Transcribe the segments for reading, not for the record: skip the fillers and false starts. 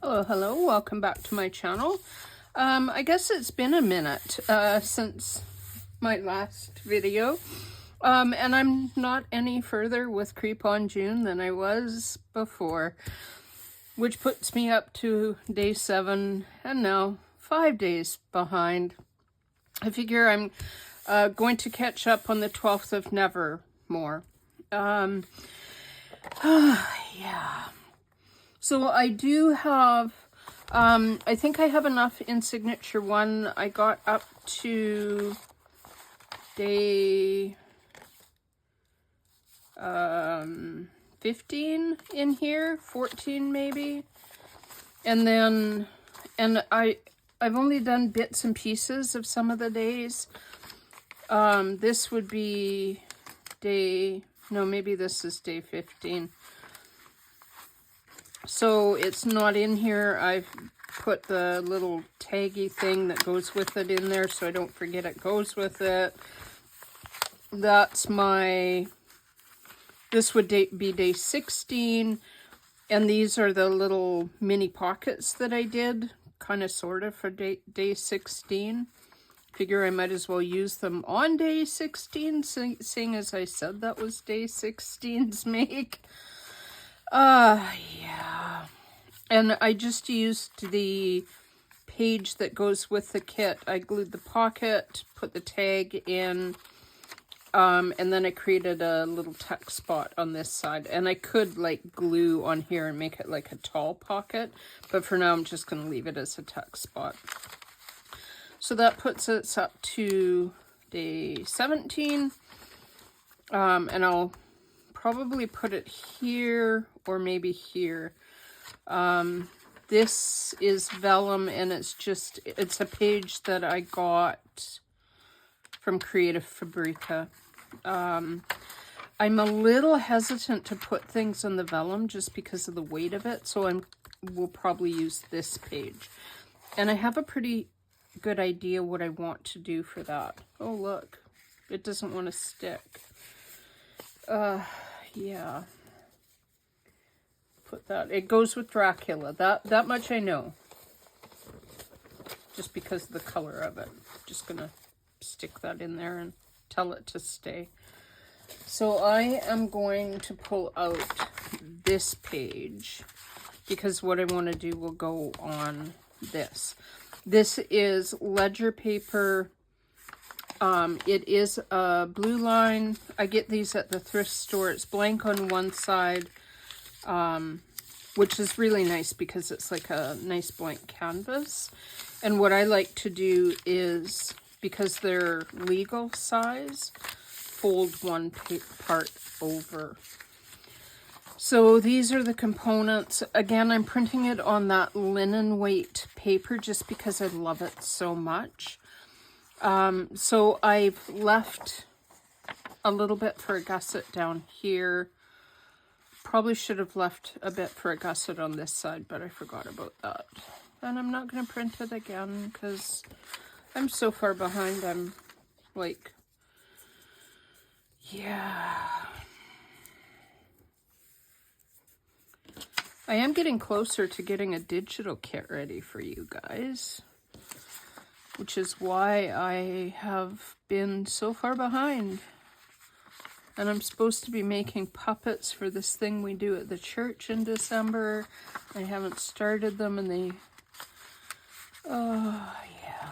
Hello, welcome back to my channel. I guess it's been a minute since my last video. And I'm not any further with Creep on June than I was before, which puts me up to day 7 and now 5 days behind. I figure I'm going to catch up on the 12th of Nevermore. Yeah. So I do have, I think I have enough in Signature 1. I got up to day 15 in here, 14 maybe. And then, I've only done bits and pieces of some of the days. This would be maybe this is day 15. So it's not in here. I've put the little taggy thing that goes with it in there so I don't forget it goes with it. That's this would be day 16. And these are the little mini pockets that I did, kind of sort of for day 16. Figure I might as well use them on day 16, seeing as I said that was day 16's make. Yeah. And I just used the page that goes with the kit. I glued the pocket, put the tag in, and then I created a little tuck spot on this side. And I could like glue on here and make it like a tall pocket, but for now I'm just going to leave it as a tuck spot. So that puts us up to day 17. And I'll probably put it here or maybe here. This is vellum and it's a page that I got from Creative Fabrica. I'm a little hesitant to put things on the vellum just because of the weight of it, so we'll probably use this page. And I have a pretty good idea what I want to do for that. Oh look, it doesn't want to stick. Yeah. Put that. It goes with Dracula. That much I know. Just because of the color of it. Just gonna stick that in there and tell it to stay. So I am going to pull out this page because what I want to do will go on this. This is ledger paper. It is a blue line. I get these at the thrift store. It's blank on one side, which is really nice because it's like a nice blank canvas. And what I like to do is, because they're legal size, fold one part over. So these are the components. Again, I'm printing it on that linen weight paper just because I love it so much. So I've left a little bit for a gusset down here. Probably should have left a bit for a gusset on this side, but I forgot about that. And I'm not going to print it again because I'm so far behind. I'm like, yeah. I am getting closer to getting a digital kit ready for you guys, which is why I have been so far behind. And I'm supposed to be making puppets for this thing we do at the church in December. I haven't started them and they... Oh, yeah.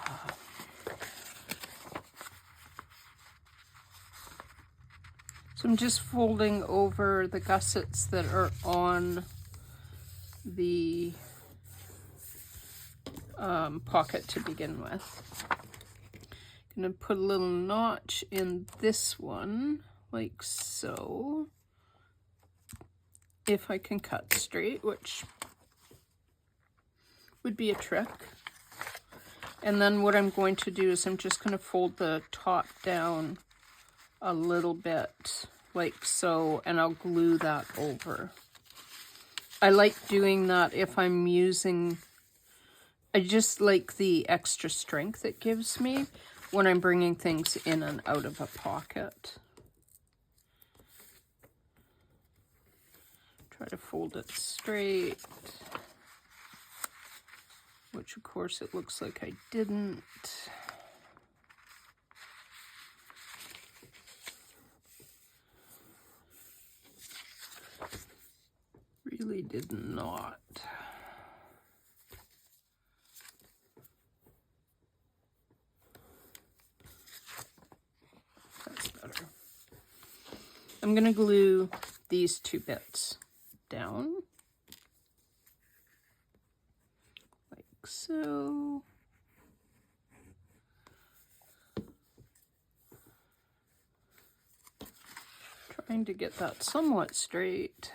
So I'm just folding over the gussets that are on the pocket to begin with. I'm going to put a little notch in this one, like so. If I can cut straight, which would be a trick. And then what I'm going to do is I'm just going to fold the top down a little bit, like so, and I'll glue that over. I like doing that if I'm using, I just like the extra strength it gives me when I'm bringing things in and out of a pocket. Try to fold it straight. course it looks like I didn't. Really did not. That's better. I'm going to glue these two bits down. Like so. Trying to get that somewhat straight.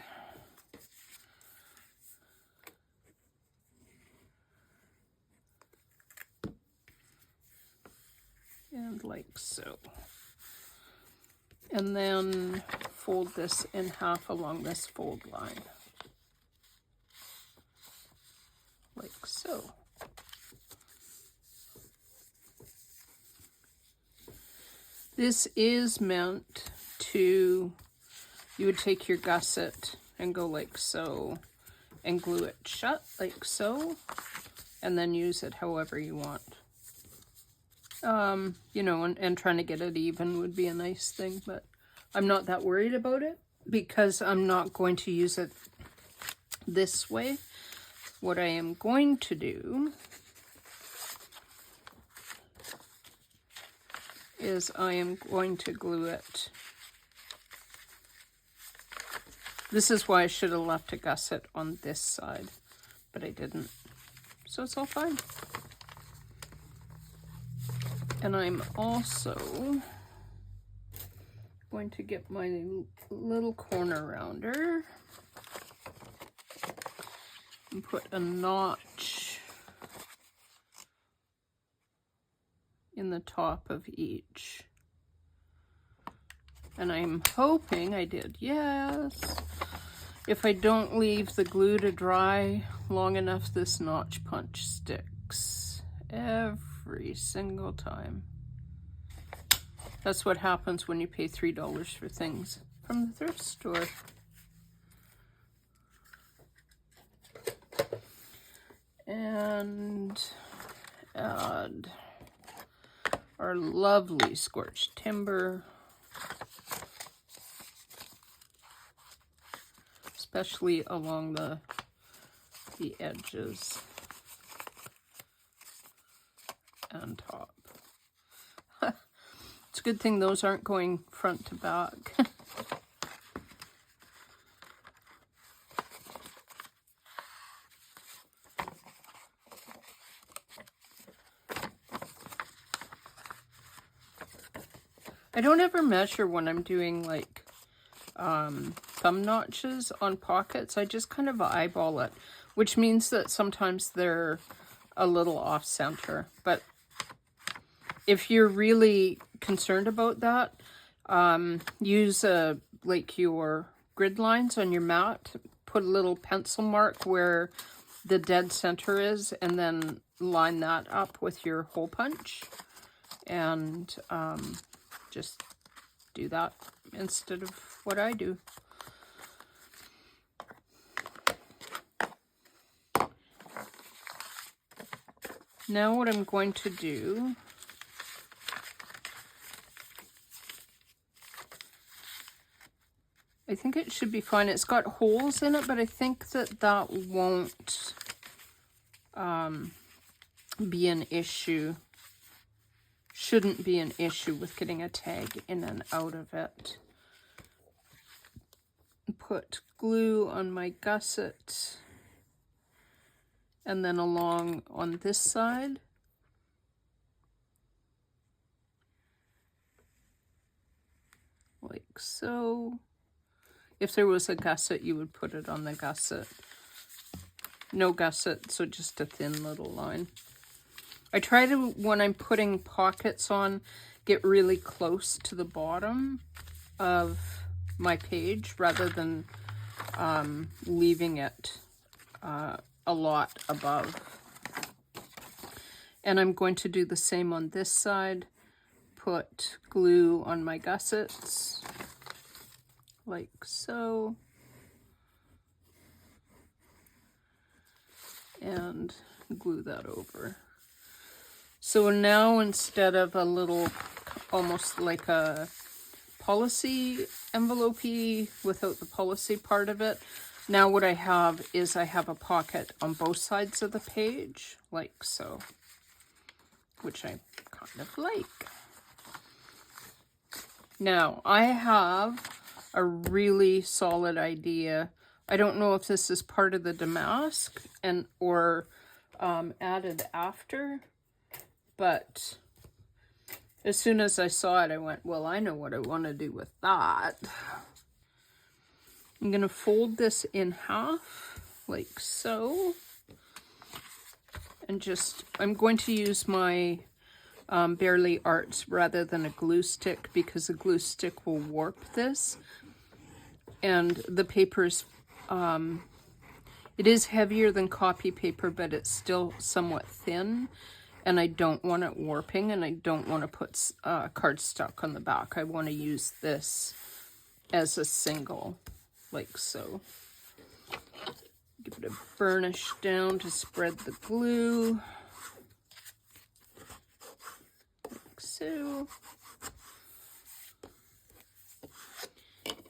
And like so. And then fold this in half along this fold line. Like so. This is meant to, you would take your gusset and go like so, and glue it shut like so, and then use it however you want. You know, and trying to get it even would be a nice thing, but I'm not that worried about it because I'm not going to use it this way. What I am going to do is I am going to glue it. This is why I should have left a gusset on this side, but I didn't. So it's all fine. And I'm also going to get my little corner rounder and put a notch in the top of each. And I'm hoping I did, yes. If I don't leave the glue to dry long enough, this notch punch sticks every single time. That's what happens when you pay $3 for things from the thrift store. And add our lovely scorched timber, especially along the edges and top. It's a good thing those aren't going front to back. I don't ever measure when I'm doing like thumb notches on pockets. I just kind of eyeball it, which means that sometimes they're a little off center. But if you're really concerned about that, use like your grid lines on your mat, put a little pencil mark where the dead center is, and then line that up with your hole punch, and just do that instead of what I do. Now what I'm going to do I think it should be fine. It's got holes in it, but I think that won't be an issue. Shouldn't be an issue with getting a tag in and out of it. Put glue on my gusset and then along on this side. Like so. If there was a gusset, you would put it on the gusset. No gusset, so just a thin little line. I try to, when I'm putting pockets on, get really close to the bottom of my page rather than leaving it a lot above. And I'm going to do the same on this side. Put glue on my gussets, like so. and glue that over. So now instead of a little, almost like a policy envelope-y without the policy part of it, now what I have is I have a pocket on both sides of the page, like so, which I kind of like. Now, I have a really solid idea. I don't know if this is part of the damask or added after, but as soon as I saw it, I went, well, I know what I want to do with that. I'm going to fold this in half, like so. And I'm going to use my Bearly Arts rather than a glue stick, because a glue stick will warp this. And the paper's, it is heavier than copy paper, but it's still somewhat thin. And I don't want it warping, and I don't want to put cardstock on the back. I want to use this as a single, like so. Give it a burnish down to spread the glue, like so.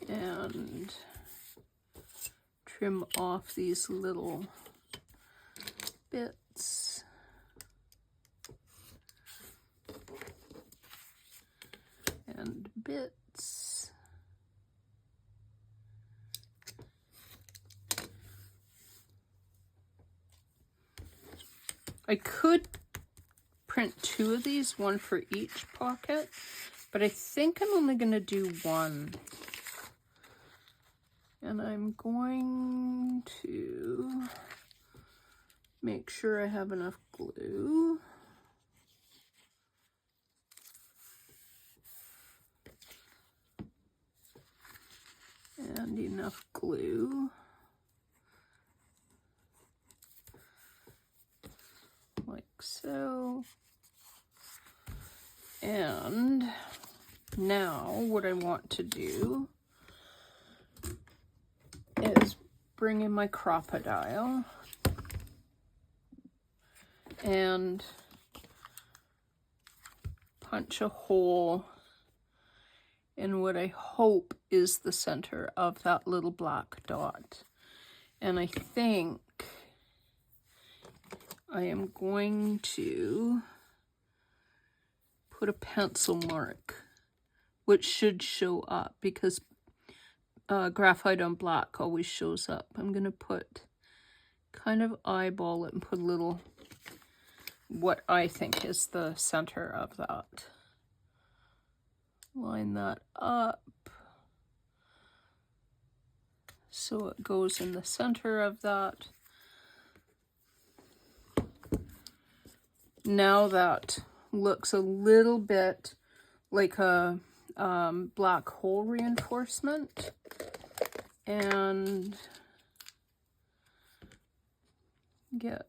And trim off these little bits. And bits. I could print 2 of these, one for each pocket, but I think I'm only going to do 1. And I'm going to make sure I have enough glue. And enough glue. Like so. And now what I want to do is bring in my Crop-A-Dile and punch a hole in what I hope is the center of that little black dot. And I think I am going to put a pencil mark, which should show up because graphite on black always shows up. I'm going to put, kind of eyeball it and put a little, what I think is the center of that. Line that up so it goes in the center of that. Now that looks a little bit like a black hole reinforcement, and get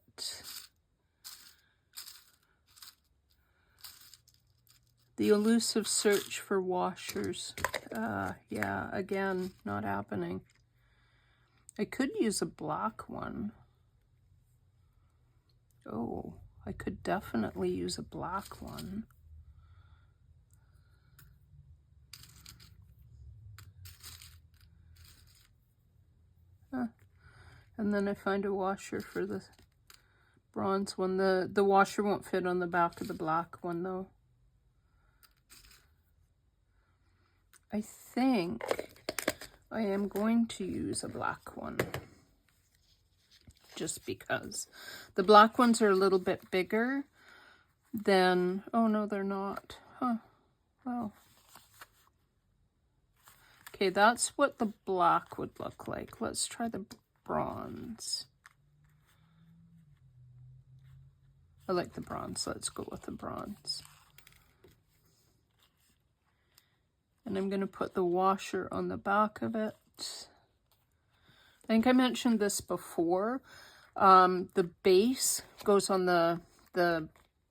the elusive search for washers. Yeah, again, not happening. I could use a black one. Oh, I could definitely use a black one. And then I find a washer for the bronze one. The washer won't fit on the back of the black one though. I think I am going to use a black one. Just because. The black ones are a little bit bigger than, oh no, they're not. Huh, well. Okay, that's what the black would look like. Let's try the bronze. I like the bronze. Let's go with the bronze. And I'm going to put the washer on the back of it. I think I mentioned this before. The base goes on the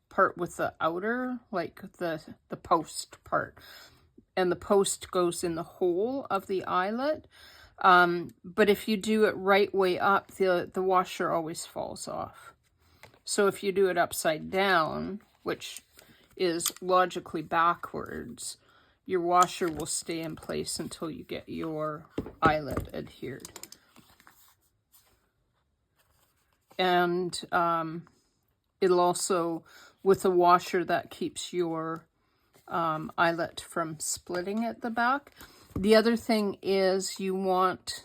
part with the outer, like the post part. And the post goes in the hole of the eyelet. But if you do it right way up, the washer always falls off. So if you do it upside down, which is logically backwards, your washer will stay in place until you get your eyelet adhered. And it'll also, with the washer, that keeps your eyelet from splitting at the back. The other thing is you want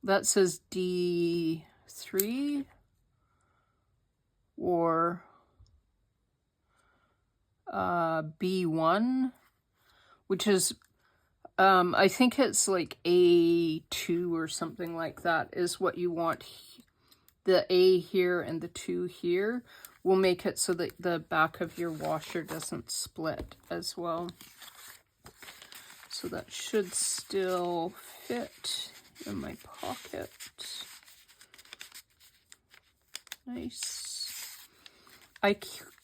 that says D3 or B1, which is I think it's like A2 or something like that is what you want. The A here and the 2 here will make it so that the back of your washer doesn't split as well. So that should still fit in my pocket. Nice. I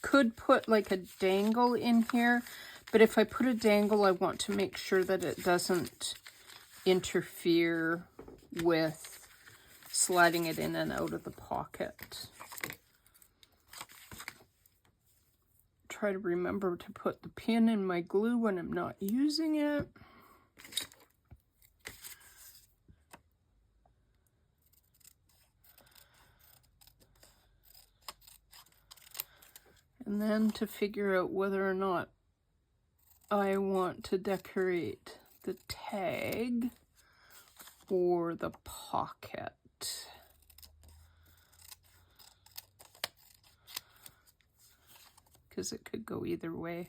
could put like a dangle in here, but if I put a dangle, I want to make sure that it doesn't interfere with sliding it in and out of the pocket. Try to remember to put the pin in my glue when I'm not using it. And then to figure out whether or not I want to decorate the tag or the pocket. Because it could go either way.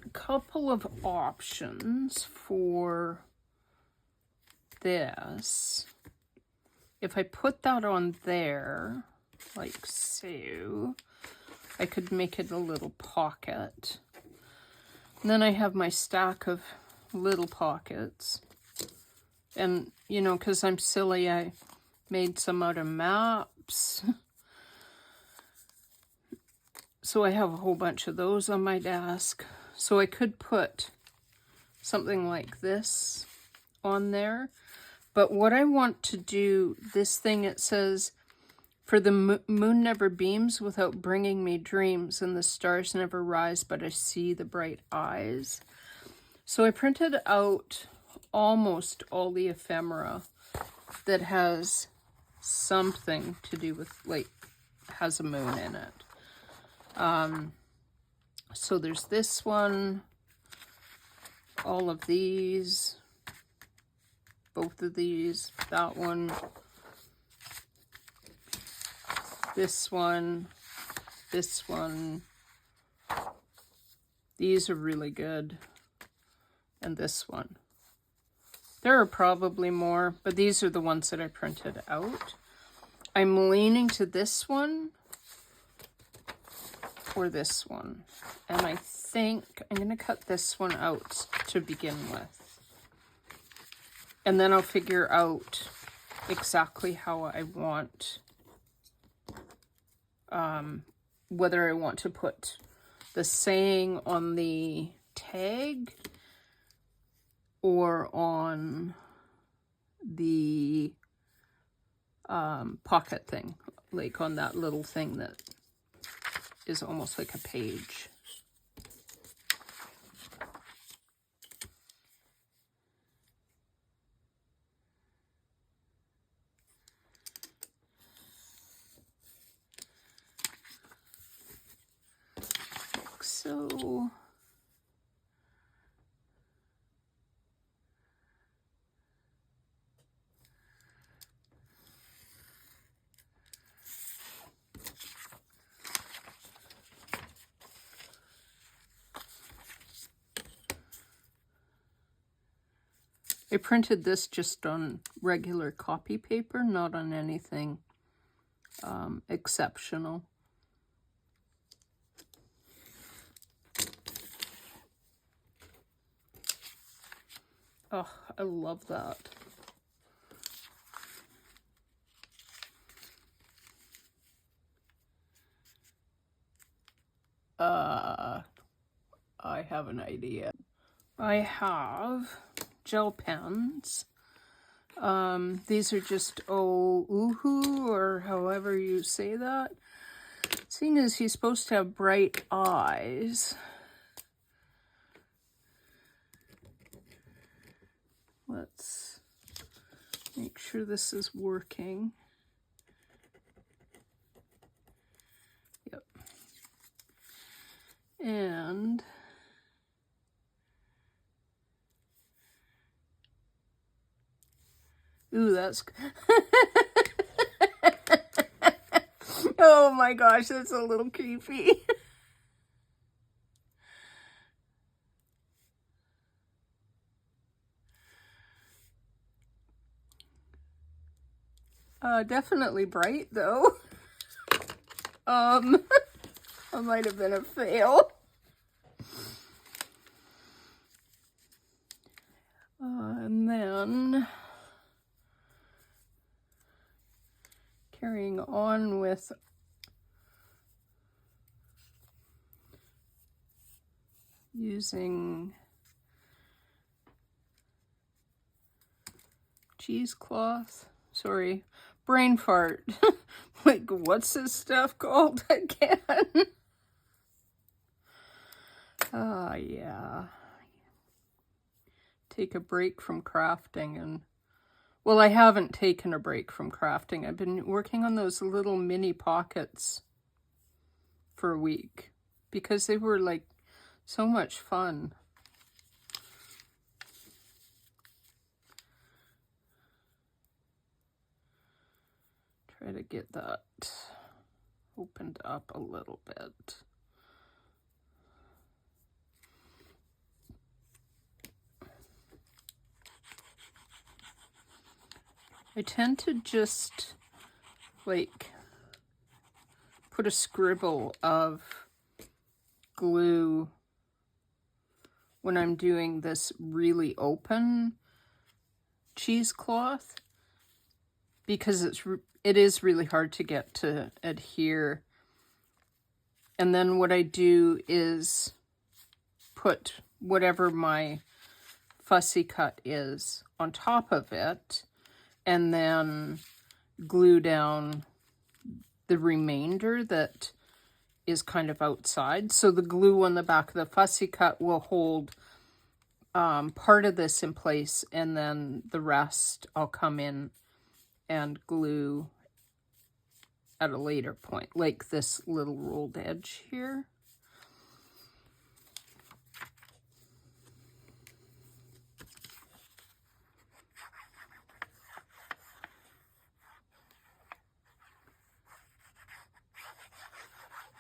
A couple of options for this. If I put that on there, like so, I could make it a little pocket. And then I have my stack of little pockets. And, you know, because I'm silly, I made some out of maps. So I have a whole bunch of those on my desk. So I could put something like this on there. But what I want to do, this thing, it says, for the moon never beams without bringing me dreams, and the stars never rise, but I see the bright eyes. So I printed out almost all the ephemera that has something to do with, like, has a moon in it. So there's this one, all of these, both of these, that one, this one, this one. These are really good. And this one. There are probably more, but these are the ones that I printed out. I'm leaning to this one or this one. And I think I'm going to cut this one out to begin with. And then I'll figure out exactly how I want, whether I want to put the saying on the tag or on the pocket thing, like on that little thing that is almost like a page. So I printed this just on regular copy paper, not on anything exceptional. Oh, I love that. I have an idea. I have gel pens. These are just Oohoo, or however you say that. Seeing as he's supposed to have bright eyes, let's make sure this is working. Yep. And ooh, that's oh my gosh, that's a little creepy. Definitely bright though. That might have been a fail. And then carrying on with using cheesecloth. Sorry, brain fart. Like, what's this stuff called again? Yeah. Take a break from crafting and... Well, I haven't taken a break from crafting. I've been working on those little mini pockets for a week because they were like so much fun. Try to get that opened up a little bit. I tend to just like put a scribble of glue when I'm doing this really open cheesecloth because it is really hard to get to adhere. And then what I do is put whatever my fussy cut is on top of it and then glue down the remainder that is kind of outside. So the glue on the back of the fussy cut will hold part of this in place, and then the rest I'll come in and glue at a later point, like this little rolled edge here.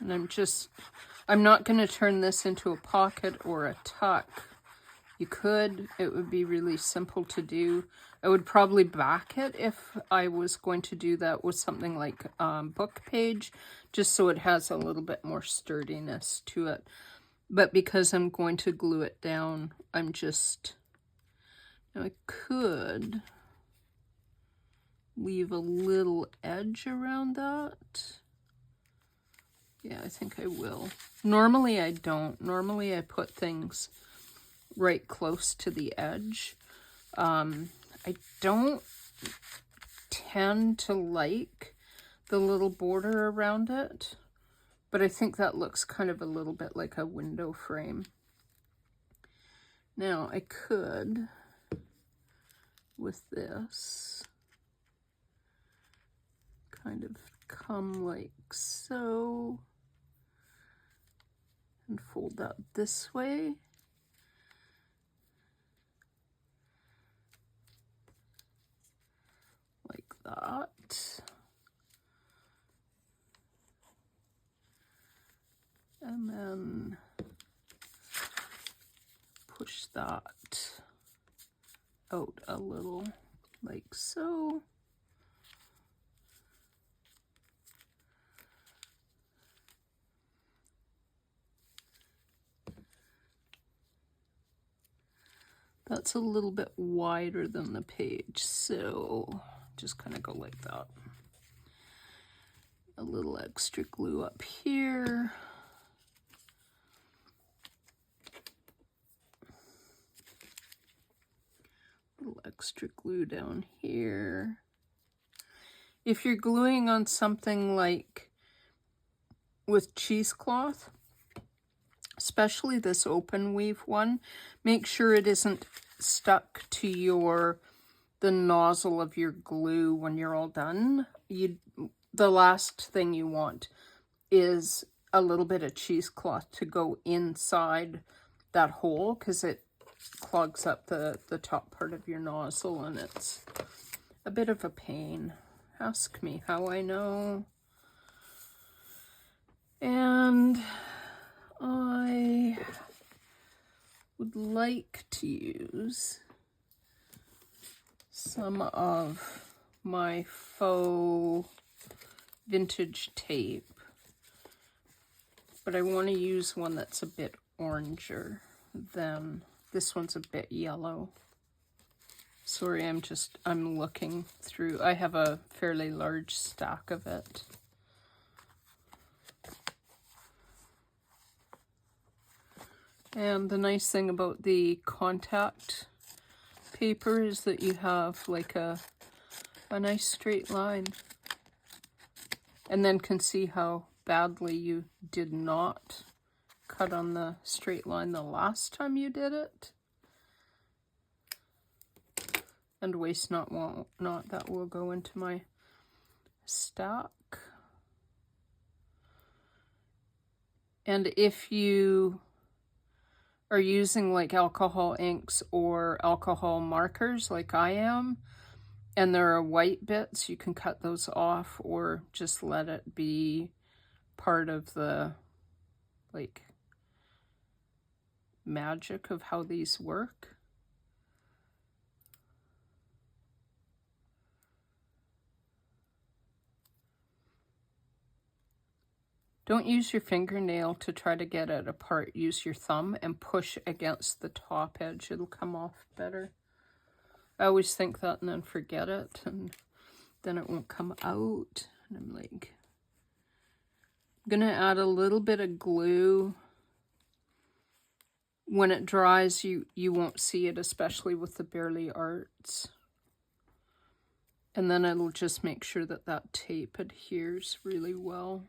And I'm not going to turn this into a pocket or a tuck. You could, it would be really simple to do. I would probably back it if I was going to do that with something like book page, just so it has a little bit more sturdiness to it. But because I'm going to glue it down, I'm just, I could leave a little edge around that. Yeah, I think I will. Normally I don't. Normally I put things right close to the edge. I don't tend to like the little border around it, but I think that looks kind of a little bit like a window frame. Now I could, with this, kind of come like so and fold that this way. Like that. And then push that out a little, like so. That's a little bit wider than the page, so just kind of go like that. A little extra glue up here. A little extra glue down here. If you're gluing on something like with cheesecloth, especially this open weave one, make sure it isn't stuck to the nozzle of your glue when you're all done. The last thing you want is a little bit of cheesecloth to go inside that hole, because it clogs up the top part of your nozzle and it's a bit of a pain. Ask me how I know. And I would like to use some of my faux vintage tape, but I want to use one that's a bit oranger than this one's a bit yellow. Sorry, I'm looking through. I have a fairly large stack of it. And the nice thing about the contact paper is that you have like a nice straight line. And then can see how badly you did not cut on the straight line the last time you did it. And waste not, want not, that will go into my stack. And if you are using like alcohol inks or alcohol markers like I am, and there are white bits, you can cut those off or just let it be part of the like magic of how these work. Don't use your fingernail to try to get it apart. Use your thumb and push against the top edge. It'll come off better. I always think that and then forget it, and then it won't come out. And I'm like, I'm gonna add a little bit of glue. When it dries, you won't see it, especially with the Bearly Arts. And then it'll just make sure that that tape adheres really well.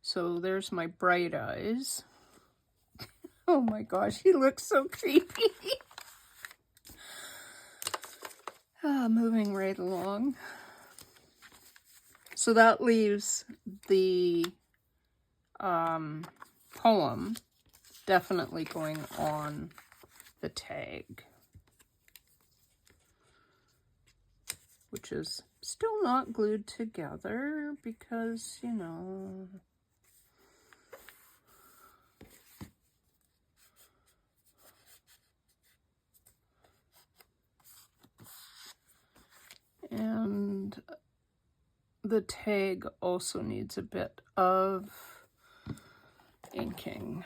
So there's my Bright Eyes. Oh my gosh, he looks so creepy. Moving right along. So that leaves the poem definitely going on the tag, which is still not glued together because, you know, and the tag also needs a bit of inking.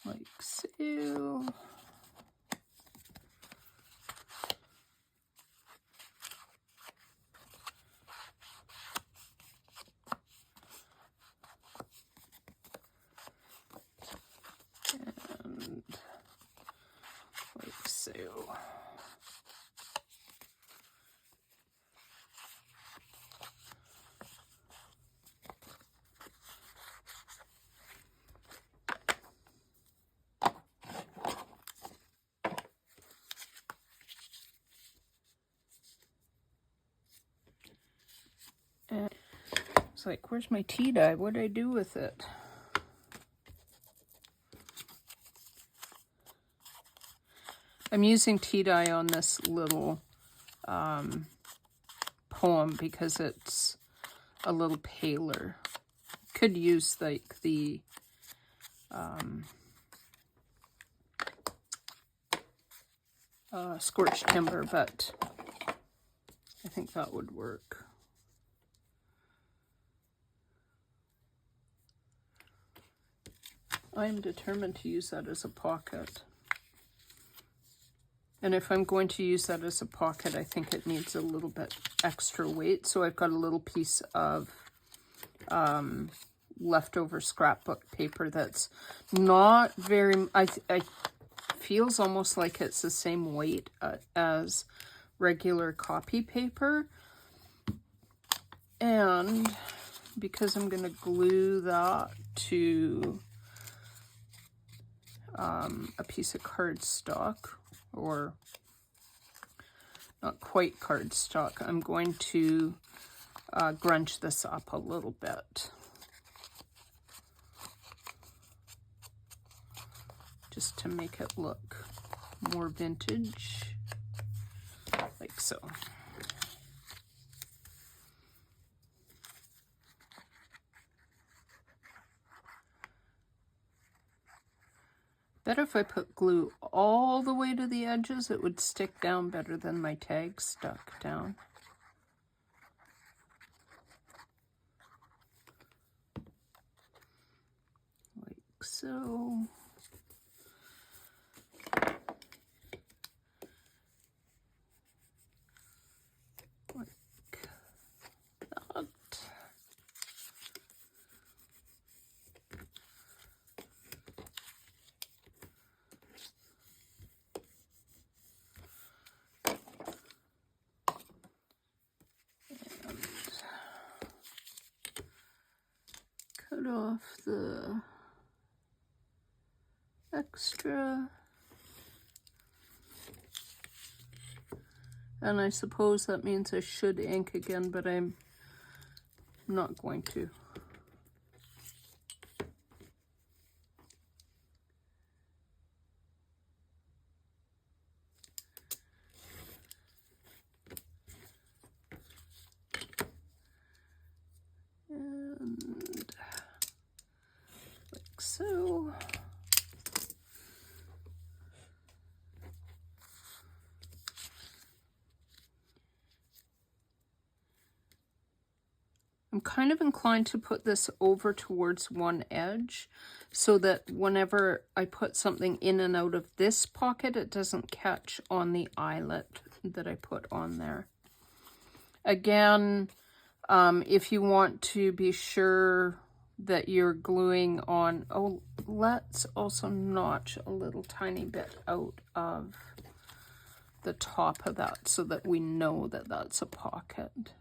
Like so. And like so. And it's like, where's my tea dye? What did I do with it? I'm using tea dye on this little poem because it's a little paler. Could use like the scorched timber, but I think that would work. I'm determined to use that as a pocket. And if I'm going to use that as a pocket, I think it needs a little bit extra weight. So I've got a little piece of leftover scrapbook paper that's not very, I feels almost like it's the same weight as regular copy paper. And because I'm going to glue that to a piece of cardstock, or not quite cardstock, I'm going to grunge this up a little bit. Just to make it look more vintage, like so. Bet if I put glue all the way to the edges, it would stick down better than my tag stuck down. Like so. Like that. Cut off the extra. And I suppose that means I should ink again, but I'm not going to. And like so. I'm kind of inclined to put this over towards one edge so that whenever I put something in and out of this pocket, it doesn't catch on the eyelet that I put on there. Again, if you want to be sure that you're gluing on, oh, let's also notch a little tiny bit out of the top of that so that we know that that's a pocket.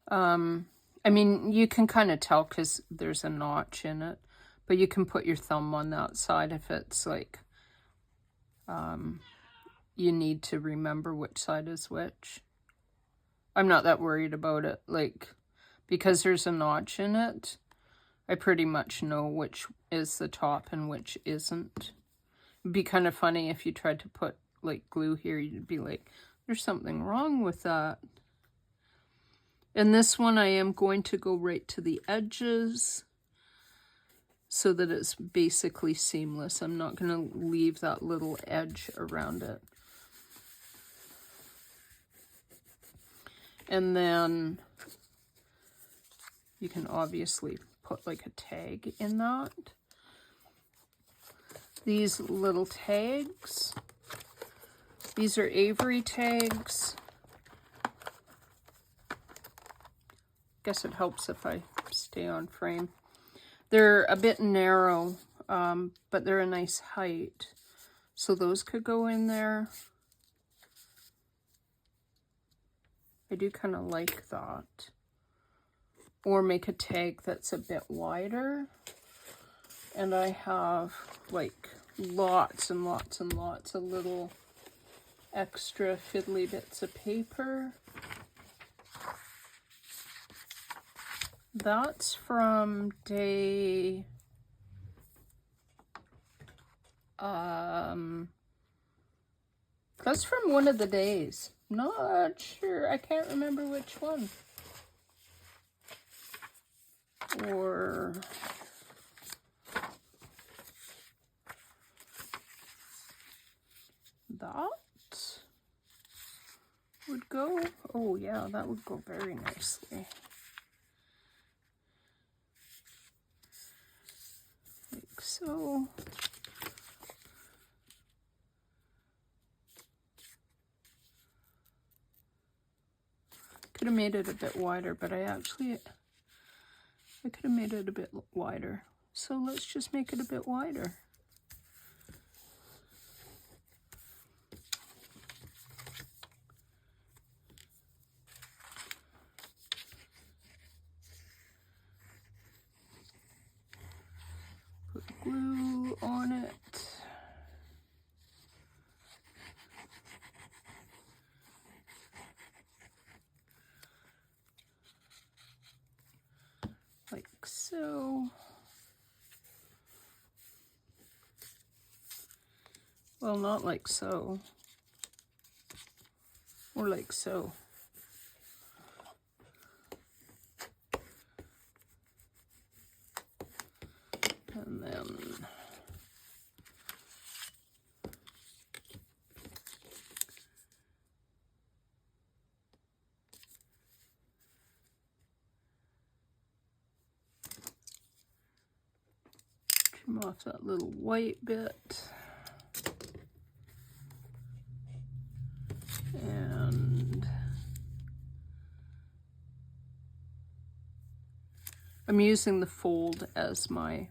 I mean, you can kind of tell because there's a notch in it, but you can put your thumb on that side if it's like, you need to remember which side is which. I'm not that worried about it, like, because there's a notch in it, I pretty much know which is the top and which isn't. It'd be kind of funny if you tried to put, like, glue here, you'd be like, there's something wrong with that. And this one I am going to go right to the edges so that it's basically seamless. I'm not going to leave that little edge around it. And then you can obviously put like a tag in that. These little tags, these are Avery tags. Guess it helps if I stay on frame. They're a bit narrow, but they're a nice height. So those could go in there. I do kind of like that. Or make a tag that's a bit wider. And I have like lots and lots and lots of little extra fiddly bits of paper. That's from day, that's from one of the days. Not sure, I can't remember which one. Or that would go. Oh yeah, that would go very nicely. Like so. Could have made it a bit wider, but I could have made it a bit wider. So let's just make it a bit wider. Put glue on it. Like so. Well, not like so. Or like so. And then trim off that little white bit. And I'm using the fold as my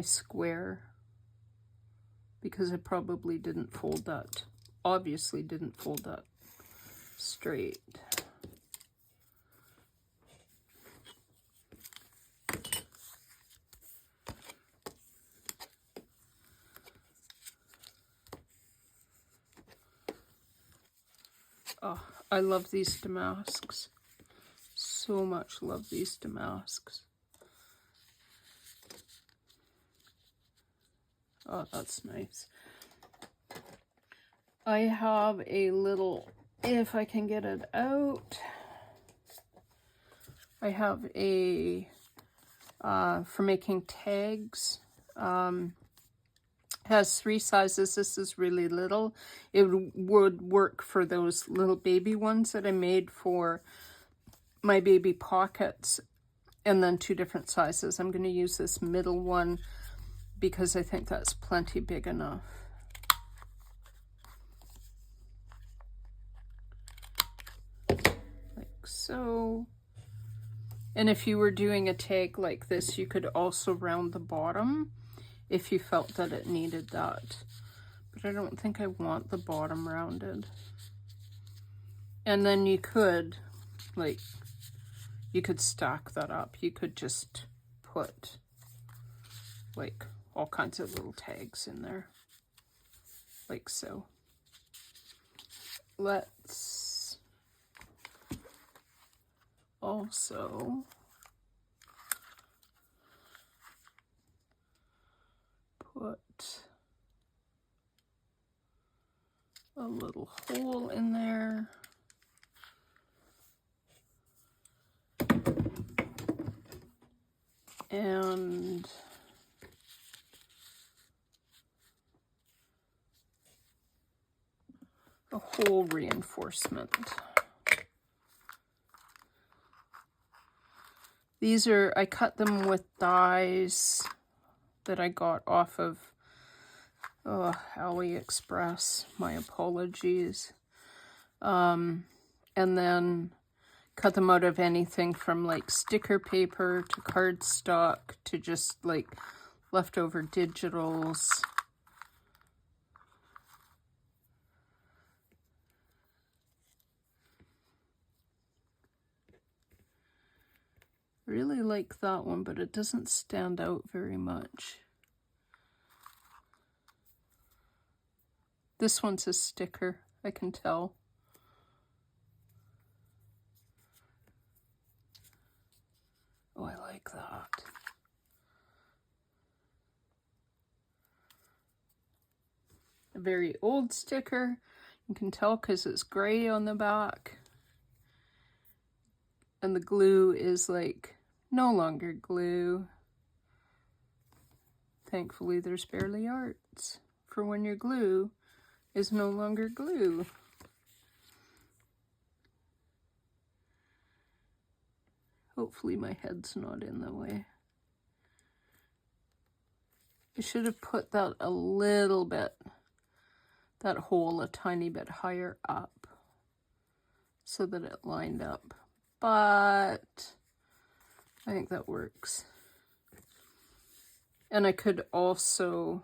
square because I probably didn't fold that, obviously didn't fold that straight. Oh, I love these damasks. So much love these damasks. Oh, that's nice. I have a little, if I can get it out, I have a, for making tags, has 3 sizes. This is really little. It would work for those little baby ones that I made for my baby pockets, and then 2 different sizes. I'm going to use this middle one because I think that's plenty big enough. Like so. And if you were doing a tag like this, you could also round the bottom if you felt that it needed that. But I don't think I want the bottom rounded. And then you could, like, you could stack that up. You could just put, like, all kinds of little tags in there. Like so. Let's also put a little hole in there. And a hole reinforcement. These are, I cut them with dies that I got off of AliExpress. My apologies. And then cut them out of anything from like sticker paper to cardstock to just like leftover digitals. Really like that one, but it doesn't stand out very much. This one's a sticker, I can tell. like that. A very old sticker. You can tell because it's gray on the back. And the glue is like no longer glue. Thankfully, there's barely arts for when your glue is no longer glue. Hopefully my head's not in the way. I should have put that a little bit, that hole a tiny bit higher up so that it lined up. But I think that works. And I could also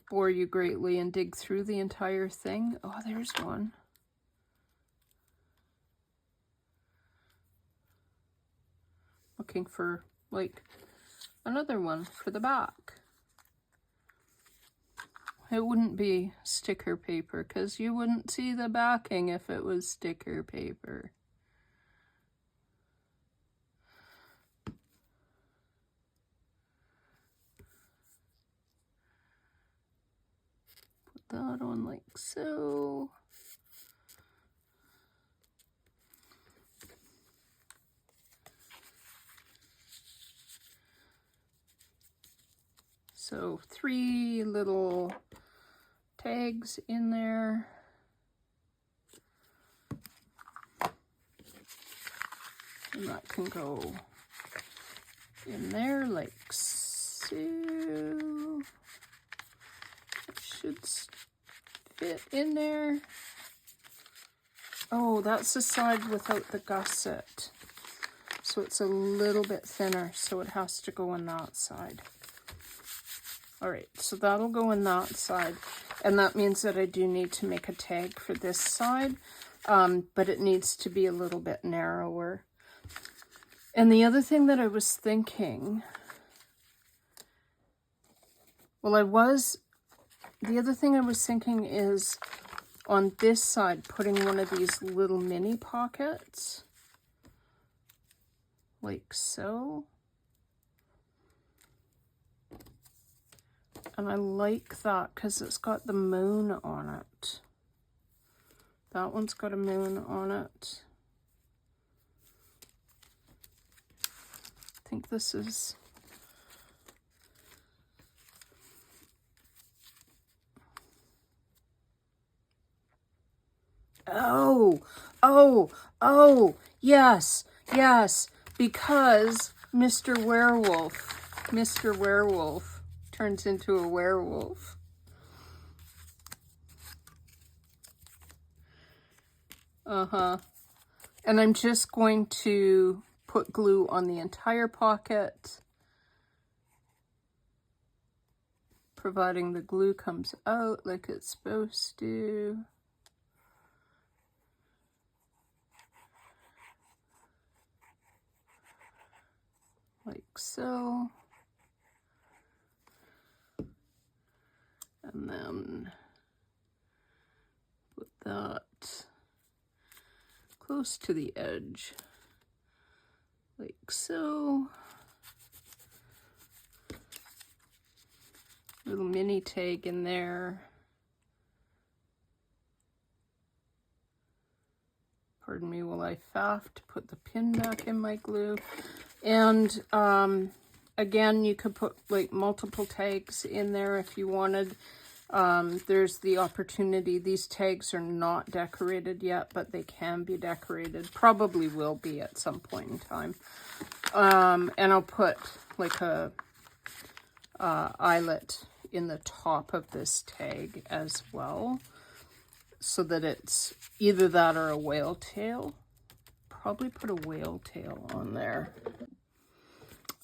bore you greatly and dig through the entire thing. Oh, there's one. Looking for like another one for the back. It wouldn't be sticker paper because you wouldn't see the backing if it was sticker paper. Put that on like so. So 3 little tags in there. And that can go in there like so. It should fit in there. Oh, that's the side without the gusset. So it's a little bit thinner, so it has to go on that side. All right, so that'll go in that side. And that means that I do need to make a tag for this side, but it needs to be a little bit narrower. And the other thing that I was thinking, the other thing I was thinking is on this side, putting one of these little mini pockets, like so. And I like that because it's got the moon on it. That one's got a moon on it. I think this is... Oh, yes, because Mr. Werewolf turns into a werewolf. And I'm just going to put glue on the entire pocket, providing the glue comes out like it's supposed to. Like so. And then put that close to the edge, like so. Little mini tag in there. Pardon me while I faff to put the pin back in my glue. And again, you could put like multiple tags in there if you wanted. There's the opportunity. These tags are not decorated yet, but they can be decorated. Probably will be at some point in time. And I'll put like a eyelet in the top of this tag as well, so that it's either that or a whale tail. Probably put a whale tail on there.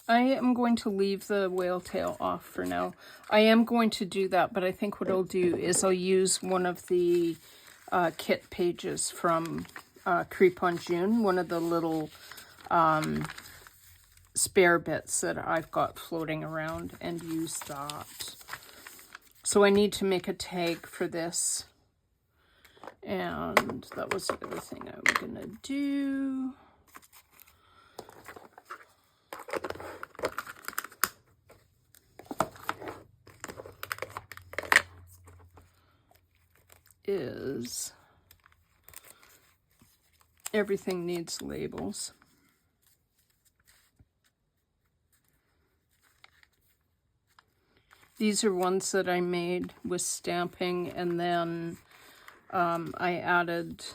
I am going to leave the whale tail off for now. I am going to do that, but I think what I'll do is I'll use one of the kit pages from Creep on June, one of the little spare bits that I've got floating around, and use that. So I need to make a tag for this. And that was the other thing I was gonna do. because everything needs labels. These are ones that I made with stamping, and then I added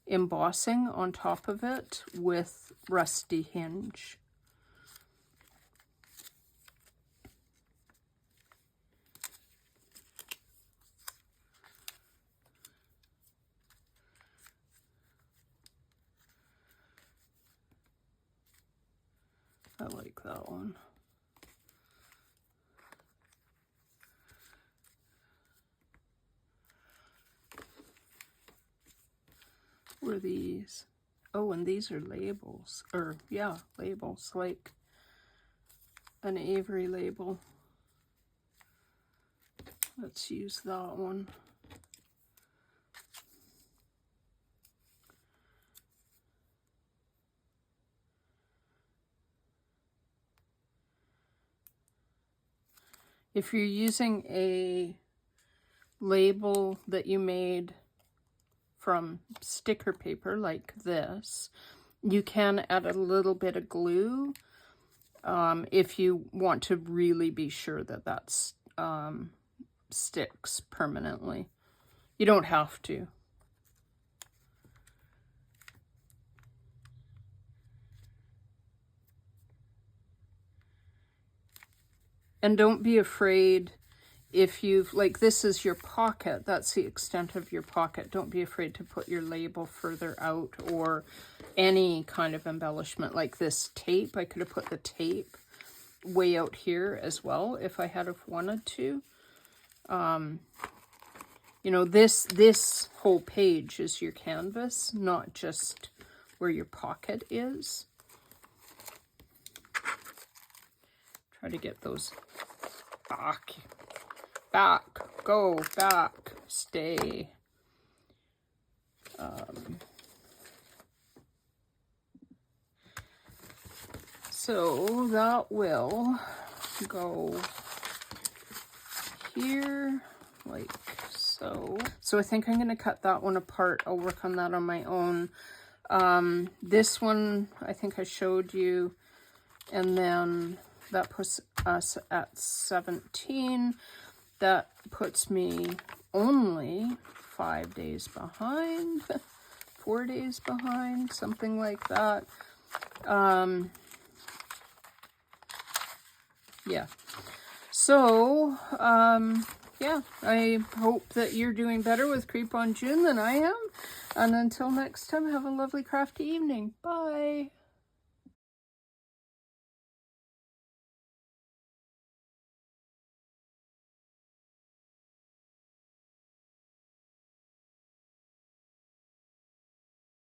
embossing on top of it with rusty hinge. I like that one. Were these? Oh, and these are labels. Or, yeah, labels, like an Avery label. Let's use that one. If you're using a label that you made from sticker paper like this, you can add a little bit of glue if you want to really be sure that that's sticks permanently. You don't have to. And don't be afraid if you've, like, this is your pocket, that's the extent of your pocket. Don't be afraid to put your label further out, or any kind of embellishment like this tape. I could have put the tape way out here as well if I had have wanted to. You know, this whole page is your canvas, not just where your pocket is. Try to get those back. Back, go, back, stay. So that will go here, like so. So I think I'm going to cut that one apart. I'll work on that on my own. This one, I think I showed you, and then that puts us at 17. That puts me only 5 days behind, 4 days behind, something like that. Yeah. So, yeah, I hope that you're doing better with Crepe on June than I am. And until next time, have a lovely crafty evening. Bye.